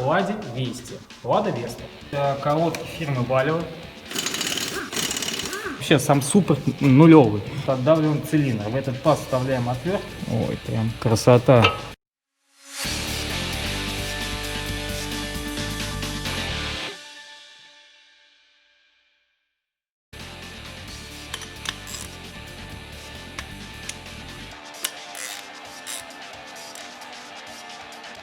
Ладе Вести. Лада Веста. Колодки фирмы Valeo. Вообще сам супер нулевый. Отдавливаем цилиндр. В этот паз вставляем отвертку. Ой, прям красота.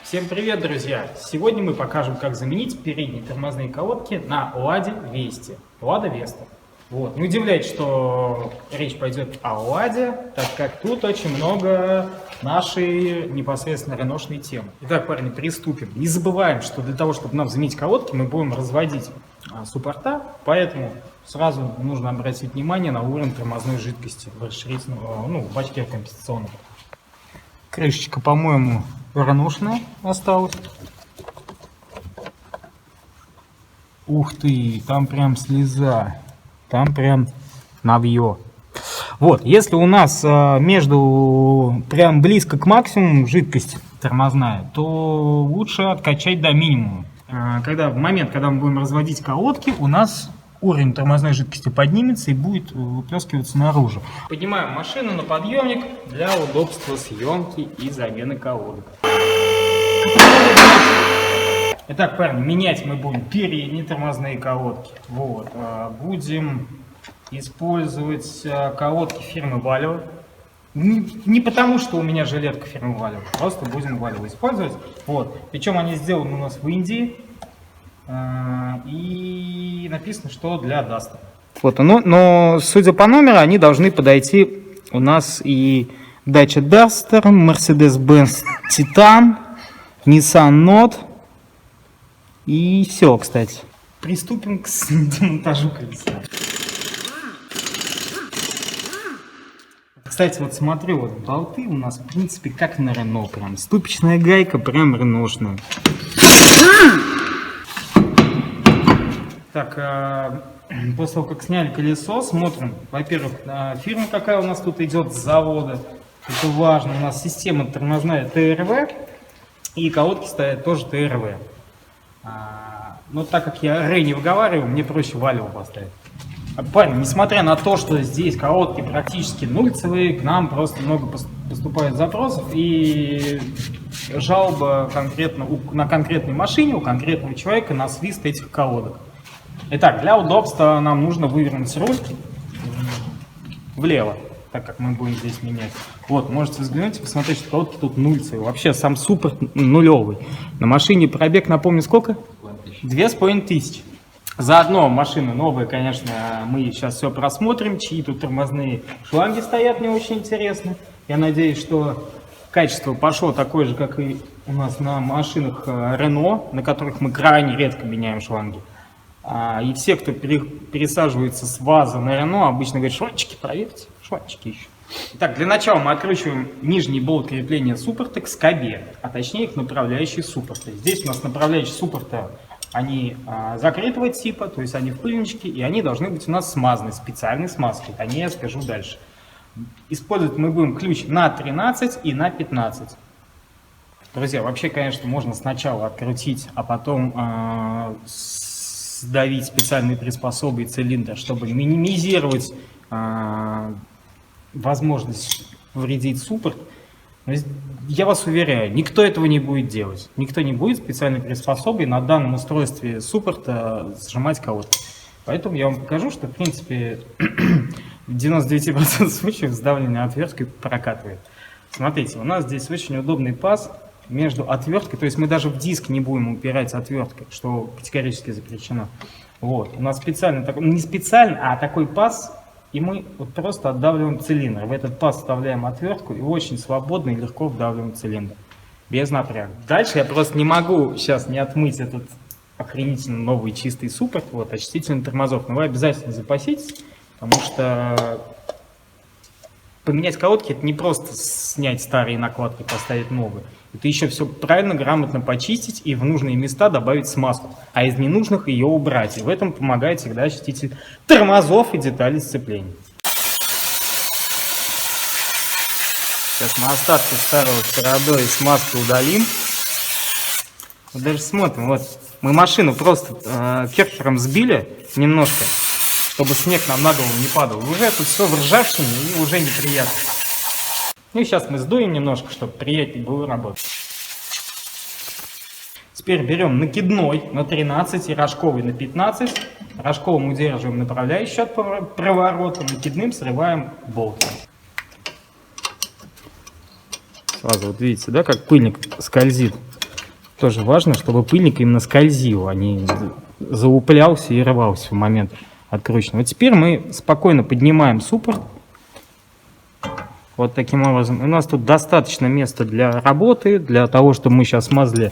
Всем привет, друзья! Сегодня мы покажем, как заменить передние тормозные колодки на Ладе Вести. Лада Веста. Вот. Не удивляйтесь, что речь пойдет о Ладе, так как тут очень много нашей непосредственно реношной темы. Итак, парни, приступим. Не забываем, что для того, чтобы нам заменить колодки, мы будем разводить суппорта, поэтому сразу нужно обратить внимание на уровень тормозной жидкости в расширительном, в бачке компенсационном. Крышечка, по-моему, раношная осталась. Ух ты, там прям слеза, там прям навье. Вот, если у нас между прям близко к максимуму жидкость тормозная, то лучше откачать до минимума. В момент, когда мы будем разводить колодки, у нас уровень тормозной жидкости поднимется и будет выплескиваться наружу. Поднимаем машину на подъемник для удобства съемки и замены колодок. Итак, парни, менять мы будем передние тормозные колодки. Вот. Будем использовать колодки фирмы Valeo. Не потому, что у меня жилетка фирмы Valeo, просто будем Valeo использовать. Вот. Причем они сделаны у нас в Индии. И написано, что для Duster. Вот, но судя по номеру, они должны подойти у нас и Dacia Duster, Mercedes-Benz Titan, Nissan Note и все, кстати. Приступим к демонтажу колеса. Кстати, вот смотрю, вот болты у нас в принципе как на Рено, прям ступичная гайка, прям реношная. Так, после того, как сняли колесо, смотрим, во-первых, фирма какая у нас тут идет с завода. Это важно, у нас система тормозная ТРВ, и колодки стоят тоже ТРВ. Но так как я Р не выговариваю, мне проще Valeo поставить. Парни, несмотря на то, что здесь колодки практически нульцевые, к нам просто много поступает запросов и жалоба конкретно на конкретной машине, у конкретного человека на свист этих колодок. Итак, для удобства нам нужно вывернуть руль влево, так как мы будем здесь менять. Вот, можете взглянуть и посмотреть, что колодки тут нульцевые. Вообще сам супер нулевый. На машине пробег, напомню, сколько? 2500. Заодно машина новая, конечно, мы сейчас все просмотрим, чьи тут тормозные шланги стоят, мне очень интересно. Я надеюсь, что качество пошло такое же, как и у нас на машинах Renault, на которых мы крайне редко меняем шланги. И все, кто пересаживается с ВАЗа на Рено, обычно говорят: шланчики проверьте, шланчики еще. Итак, для начала мы откручиваем нижний болт крепления суппорта к скобе, а точнее к направляющей суппорта. Здесь у нас направляющие суппорта, они закрытого типа, то есть они в пыльничке, и они должны быть у нас смазаны специальной смазкой. О ней я скажу дальше. Использовать мы будем ключ на 13 и на 15. Друзья, вообще, конечно, можно сначала открутить, а потом сдавить специальные приспособы и цилиндр, чтобы минимизировать возможность повредить суппорт. Но я вас уверяю, никто этого не будет делать. Никто не будет специальной приспособой на данном устройстве суппорта сжимать колодки. Поэтому я вам покажу, что в принципе в 99% случаев сдавливание отверткой прокатывает. Смотрите, у нас здесь очень удобный паз между отверткой, то есть мы даже в диск не будем упирать отверткой, что категорически запрещено. Вот, у нас специально, не специально, а такой паз, и мы вот просто отдавливаем цилиндр. В этот паз вставляем отвертку и очень свободно и легко вдавливаем цилиндр, без напряга. Дальше я просто не могу сейчас не отмыть этот охренительно новый чистый суппорт, вот, очиститель тормозов, но вы обязательно запаситесь, потому что поменять колодки — это не просто снять старые накладки, поставить новые. Это еще все правильно, грамотно почистить и в нужные места добавить смазку, а из ненужных ее убрать. И в этом помогает всегда очиститель тормозов и деталей сцепления. Сейчас мы остатки старого с кородой и смазки удалим. Вот даже смотрим, вот мы машину просто керхером сбили немножко, чтобы снег нам на голову не падал. Уже тут все в ржавчине и уже неприятно. Ну и сейчас мы сдуем немножко, чтобы приятнее было работать. Теперь берем накидной на 13 и рожковый на 15. Рожковым удерживаем направляющий от проворота, накидным срываем болт. Сразу вот видите, да, как пыльник скользит. Тоже важно, чтобы пыльник именно скользил, а не залуплялся и рвался в момент откручивания. Вот теперь мы спокойно поднимаем суппорт. Вот таким образом. У нас тут достаточно места для работы, для того, чтобы мы сейчас смазали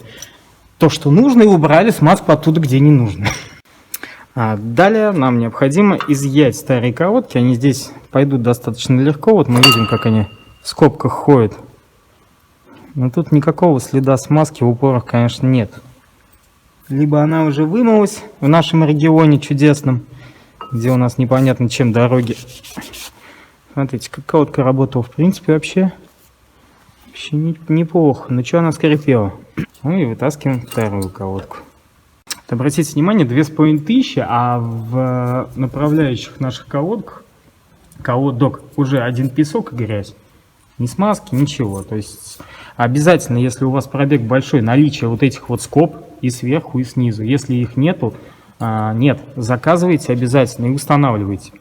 то, что нужно, и убрали смазку оттуда, где не нужно. Далее нам необходимо изъять старые колодки. Они здесь пойдут достаточно легко. Вот мы видим, как они в скобках ходят. Но тут никакого следа смазки в упорах, конечно, нет. Либо она уже вымылась в нашем регионе чудесном, где у нас непонятно чем дороги. Смотрите, как колодка работала, в принципе, вообще неплохо. Но что она скрипела? Ну и вытаскиваем вторую колодку. Вот обратите внимание, 2500, а в направляющих наших колодок уже один песок и грязь. Ни смазки, ничего. То есть обязательно, если у вас пробег большой, наличие вот этих вот скоб и сверху, и снизу. Если их нету, заказывайте обязательно и устанавливайте.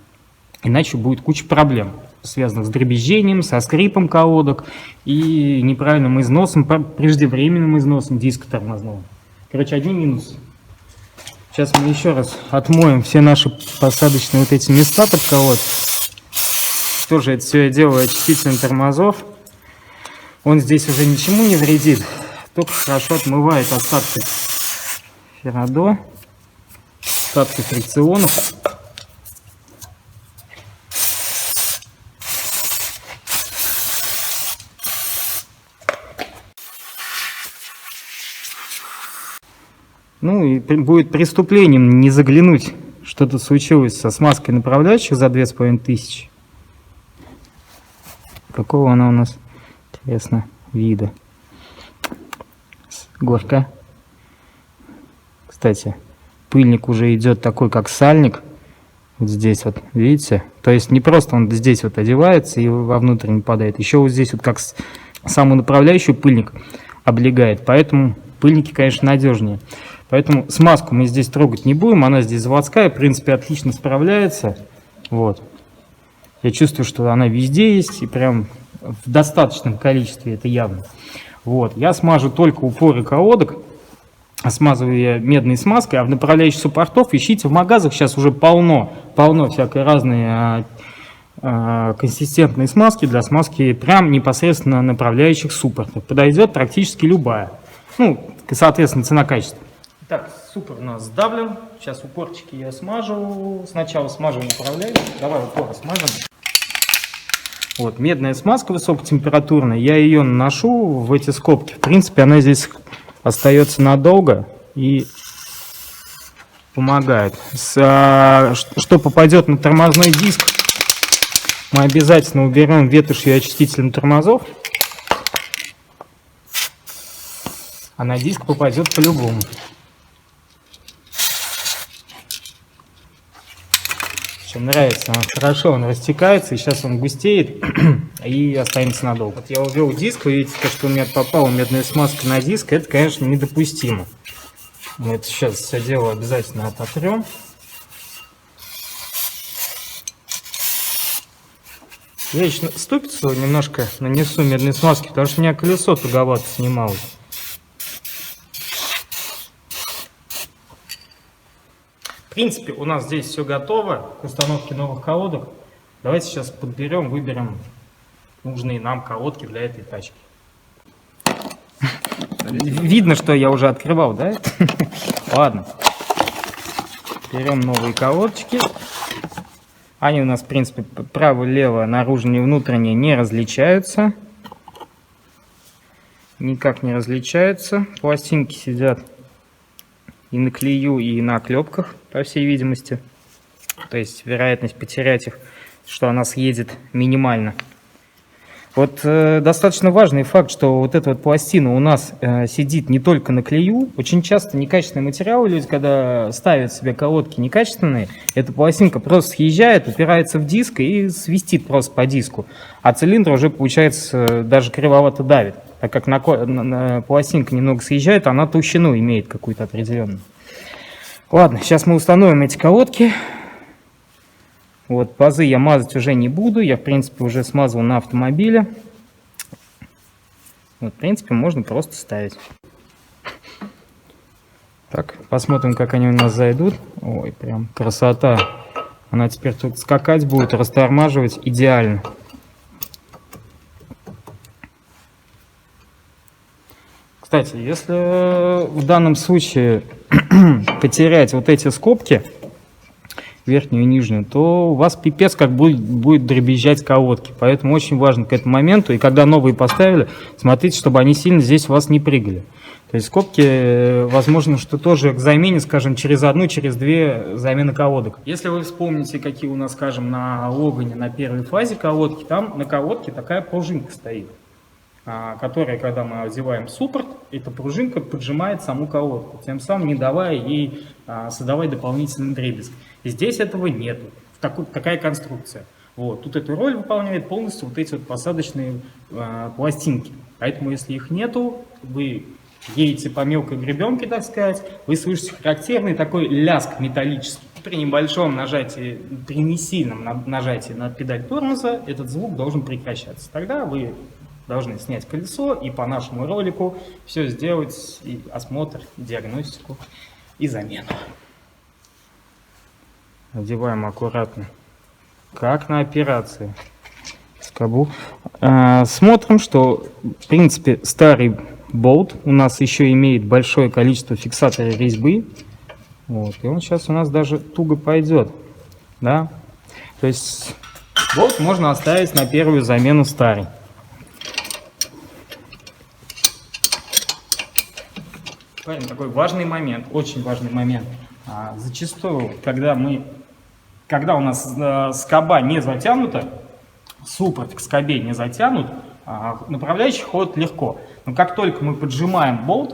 Иначе будет куча проблем, связанных с дребезжением, со скрипом колодок и неправильным износом, преждевременным износом диска тормозного. Короче, одни минусы. Сейчас мы еще раз отмоем все наши посадочные вот эти места под колодки. Тоже это все я делаю очистителем тормозов. Он здесь уже ничему не вредит, только хорошо отмывает остатки феррадо, остатки фрикционов. Ну и будет преступлением не заглянуть, что-то случилось со смазкой направляющих за 2500. Какого она у нас, интересно, вида? Горка. Кстати, пыльник уже идет такой, как сальник. Вот здесь вот, видите? То есть не просто он здесь вот одевается и вовнутрь не падает. Еще вот здесь вот как саму направляющую пыльник облегает. Поэтому пыльники, конечно, надежнее. Поэтому смазку мы здесь трогать не будем. Она здесь заводская, в принципе, отлично справляется. Вот. Я чувствую, что она везде есть, и прям в достаточном количестве, это явно. Вот. Я смажу только упоры колодок, смазываю я медной смазкой, а в направляющих суппортов ищите в магазах, сейчас уже полно всякой разной консистентной смазки для смазки прям непосредственно направляющих суппортов. Подойдет практически любая. Ну, соответственно, цена-качество. Итак, суппорт у нас сдавлен. Сейчас упорчики я смажу. Сначала смажем направляющий. Давай упоры смажем. Вот, медная смазка высокотемпературная, я ее наношу в эти скобки. В принципе, она здесь остается надолго и помогает. Что попадет на тормозной диск, мы обязательно уберем ветошью и очистителем тормозов. А на диск попадет по-любому. Нравится, хорошо он растекается, и сейчас он густеет и останется надолго. Вот я увел диск, вы видите, что у меня попала медная смазка на диск, это, конечно, недопустимо. Мы это сейчас все дело обязательно ототрем. Я еще ступицу немножко нанесу медной смазки, потому что у меня колесо туговато снималось. В принципе, у нас здесь все готово к установке новых колодок. Давайте сейчас подберем, выберем нужные нам колодки для этой тачки. Видно, что я уже открывал, да? Ладно. Берем новые колодочки. Они у нас, в принципе, право-лево, наружные и внутренние не различаются. Никак не различаются. Пластинки сидят и на клею, и на клепках, по всей видимости. То есть вероятность потерять их, что она съедет, минимальна. Вот достаточно важный факт, что вот эта вот пластина у нас сидит не только на клею. Очень часто некачественные материалы, люди, когда ставят себе колодки некачественные, эта пластинка просто съезжает, упирается в диск и свистит просто по диску. А цилиндр уже, получается, даже кривовато давит. Так как на пластинка немного съезжает, она толщину имеет какую-то определенную. Ладно, сейчас мы установим эти колодки. Вот, пазы я мазать уже не буду, я, в принципе, уже смазывал на автомобиле. Вот, в принципе, можно просто ставить. Так, посмотрим, как они у нас зайдут. Ой, прям красота. Она теперь тут скакать будет, растормаживать идеально. Кстати, если в данном случае потерять вот эти скобки, верхнюю и нижнюю, то у вас пипец как будет дребезжать колодки. Поэтому очень важно к этому моменту, и когда новые поставили, смотрите, чтобы они сильно здесь у вас не прыгали. То есть скобки, возможно, что тоже к замене, скажем, через одну, через две замены колодок. Если вы вспомните, какие у нас, скажем, на Логане, на первой фазе колодки, там на колодке такая пружинка стоит, которая, когда мы одеваем суппорт, эта пружинка поджимает саму колодку, тем самым не давая ей создавать дополнительный дребезг. Здесь этого нету. Такая конструкция. Вот. Тут эту роль выполняет полностью вот эти вот посадочные пластинки. Поэтому, если их нету, вы едете по мелкой гребенке, так сказать, вы слышите характерный такой лязг металлический. При небольшом нажатии, при несильном нажатии на педаль тормоза, этот звук должен прекращаться. Тогда вы должны снять колесо и по нашему ролику все сделать, и осмотр, диагностику и замену. Надеваем аккуратно, как на операции, скобу. Смотрим, что, в принципе, старый болт у нас еще имеет большое количество фиксаторов резьбы. Вот, и он сейчас у нас даже туго пойдет. Да? То есть болт можно оставить на первую замену старый. Такой важный момент, очень важный момент. Зачастую, когда у нас скоба не затянута, суппорт к скобе не затянут, направляющий ходит легко. Но как только мы поджимаем болт,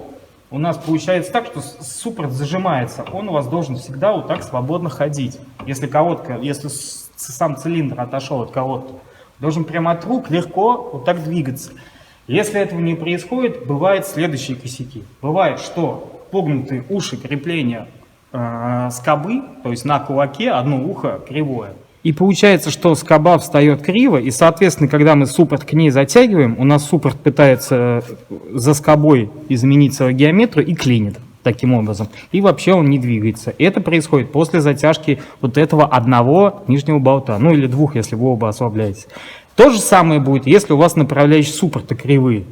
у нас получается так, что суппорт зажимается. Он у вас должен всегда вот так свободно ходить. Если сам цилиндр отошел от колодки, должен прямо от рук легко вот так двигаться. Если этого не происходит, бывают следующие косяки. Бывает, что погнутые уши крепления скобы, то есть на кулаке одно ухо кривое. И получается, что скоба встает криво, и, соответственно, когда мы суппорт к ней затягиваем, у нас суппорт пытается за скобой изменить свою геометрию и клинит таким образом. И вообще он не двигается. Это происходит после затяжки вот этого одного нижнего болта, ну или двух, если вы оба ослабляете. То же самое будет, если у вас направляющие суппорты кривые.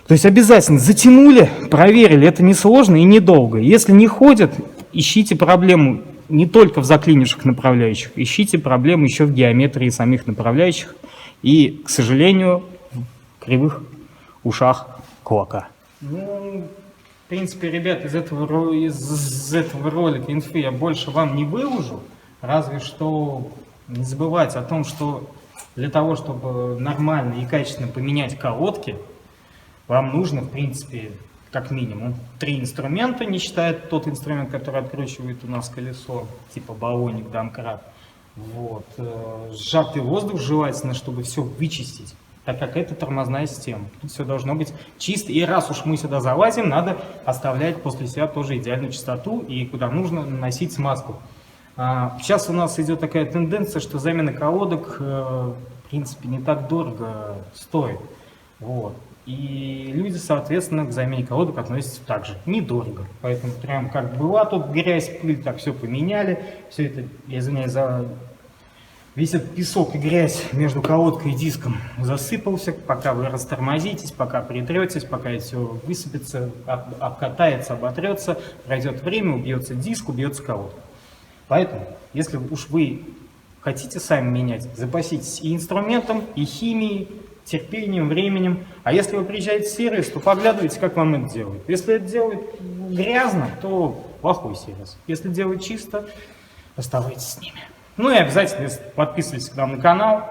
То есть обязательно затянули, проверили, это несложно и недолго. Если не ходят, ищите проблему не только в заклинивших направляющих, ищите проблему еще в геометрии самих направляющих и, к сожалению, в кривых ушах кулака. Ну, в принципе, ребят, из этого ролика инфы я больше вам не выложу, разве что не забывайте о том, что для того, чтобы нормально и качественно поменять колодки, вам нужно, в принципе, как минимум 3 инструмента, не считая тот инструмент, который откручивает у нас колесо, типа баллоник, домкрат. Вот. Сжатый воздух желательно, чтобы все вычистить, так как это тормозная система. Тут все должно быть чисто. И раз уж мы сюда залазим, надо оставлять после себя тоже идеальную чистоту и куда нужно наносить смазку. Сейчас у нас идет такая тенденция, что замена колодок, в принципе, не так дорого стоит. Вот. И люди, соответственно, к замене колодок относятся также недорого. Поэтому прям как была тут грязь, пыль, так все поменяли. Все это, я извиняюсь, весь этот песок и грязь между колодкой и диском засыпался. Пока вы растормозитесь, пока притретесь, пока это все высыпется, обкатается, оботрется, пройдет время, убьется диск, убьется колодка. Поэтому, если уж вы хотите сами менять, запаситесь и инструментом, и химией, терпением, временем. А если вы приезжаете в сервис, то поглядывайте, как вам это делают. Если это делают грязно, то плохой сервис. Если делают чисто, оставайтесь с ними. Ну и обязательно подписывайтесь к нам на канал.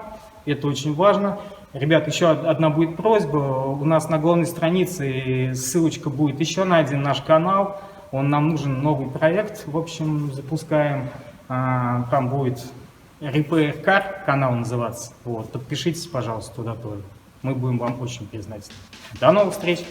Это очень важно. Ребят, еще одна будет просьба. У нас на главной странице ссылочка будет еще на один наш канал. Нам нужен новый проект, в общем, запускаем. Там будет Repair Car канал называться. Вот, подпишитесь, пожалуйста, туда тоже. Мы будем вам очень признательны. До новых встреч!